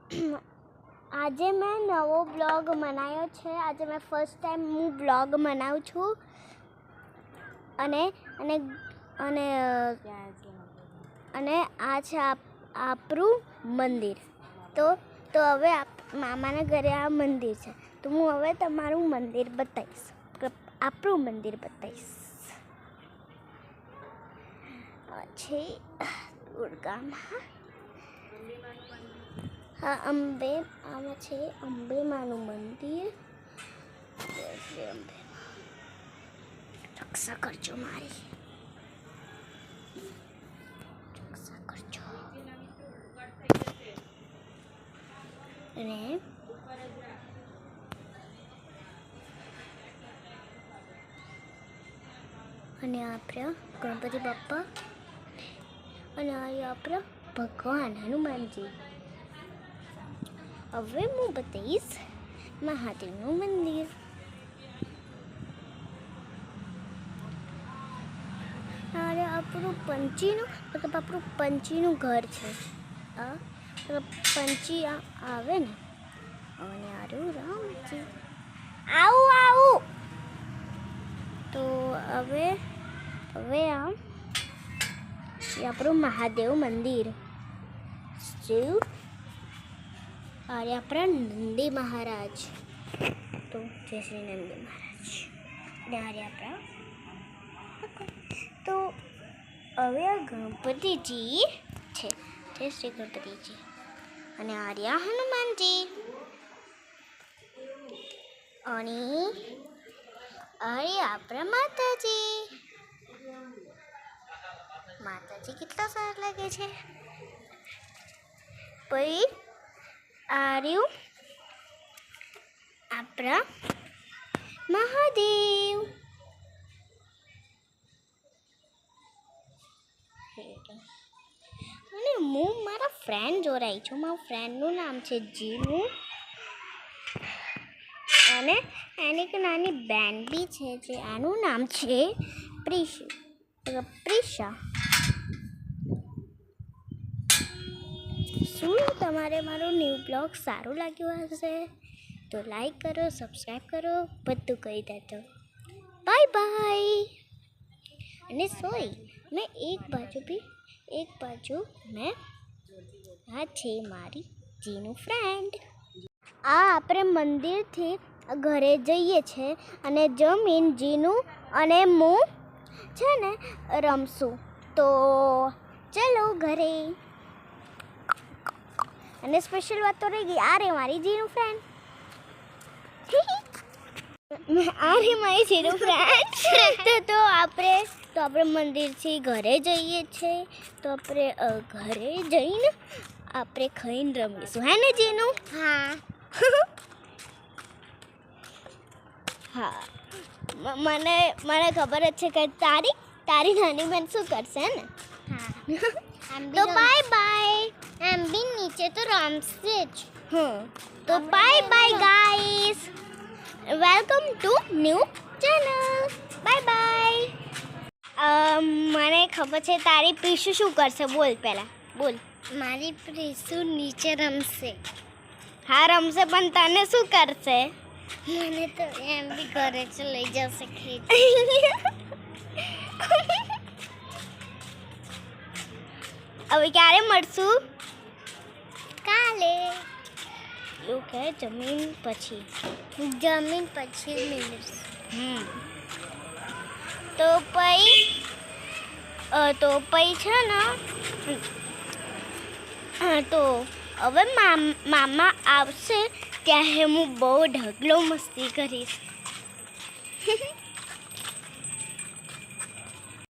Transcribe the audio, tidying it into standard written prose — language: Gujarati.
આજે મેં નવો બ્લોગ બનાવ્યો છે. આજે મેં ફર્સ્ટ ટાઈમ હું બ્લોગ બનાવું છું અને અને અને અને આ છે આપણું મંદિર. તો હવે મામાના ઘરે આ મંદિર છે, તો હું હવે તમારું મંદિર બતાવીશ, આપણું મંદિર બતાવીશ. છે દુર્ગામાં, હા અંબે, આમાં છે અંબેમાનું મંદિર. રક્ષા કરજો મારી, રક્ષા કરજો. અને આપણા ગણપતિ બાપ્પા અને આપણા ભગવાન હનુમાનજી. હવે હું બતાવીશ મહાદેવનું મંદિર. અરે આપણું પંચીનું ઘર છે. આ પંચી આવે ને, અને આરું રામજી આવું. તો હવે આ આપણું મહાદેવ મંદિર. અરે આપણા નંદી મહારાજ, તો જય શ્રી નંદી મહારાજ. અરે આપણા તો હવે આ ગણપતિજી છે, જય શ્રી ગણપતિજી. અને આર્યા હનુમાનજી, અને અરે આપણા માતાજી કેટલા સારા લાગે છે. પછી આર્યું આપણા મહાદેવ. અને હું મારા ફ્રેન્ડ જોડાઈ છું. મારા ફ્રેન્ડનું નામ છે જીનુ, અને એની એક નાની બેન બી છે, જે આનું નામ છે પ્રિશા. શું તમારે મારો ન્યૂ બ્લોગ સારું લાગ્યું હશે તો લાઈક કરો, સબસ્ક્રાઈબ કરો, બધું કરી દેજો. Bye bye. અને મેં એક બાજુ મેં આ છે મારી જીનું ફ્રેન્ડ. આ આપણે મંદિરથી ઘરે જઈએ છીએ અને જમીન જીનું અને હું છે ને રમશું. તો ચલો ઘરે. અને સ્પેશિયલ વાત તો રહી ગઈ, આ રે મારી જીનું ફ્રેન્ડ. આ રે મારી જીનું ફ્રેન્ડ. તો આપણે મંદિરથી ઘરે જઈએ છીએ. તો આપણે ઘરે જઈને આપણે ખાઈને રમીશું, હે ને જીનું? હા. હા, મને ખબર જ છે કે તારી નાની બેન શું કરશે ને. હા. તો બાય બાય. એમ બી નીચે તો રમશે જ. તો bye bye guys, welcome to new channel. Bye bye. મને ખબર છે તારી પીશુ શું કરશે. બોલ પહેલા બોલ. મારી પીશુ નીચે રમશે. હા રમશે, પણ તને શું કરશે? મને તો એમ બી ઘરે જ લઈ જશે ખેત. હવે ક્યારે મળશું? કાલે. એવું કે જમીન પછી મળીશું. તો પછી છે ને, તો હવે મામા આવશે ત્યારે હું બહુ ઢગલો મસ્તી કરીશ.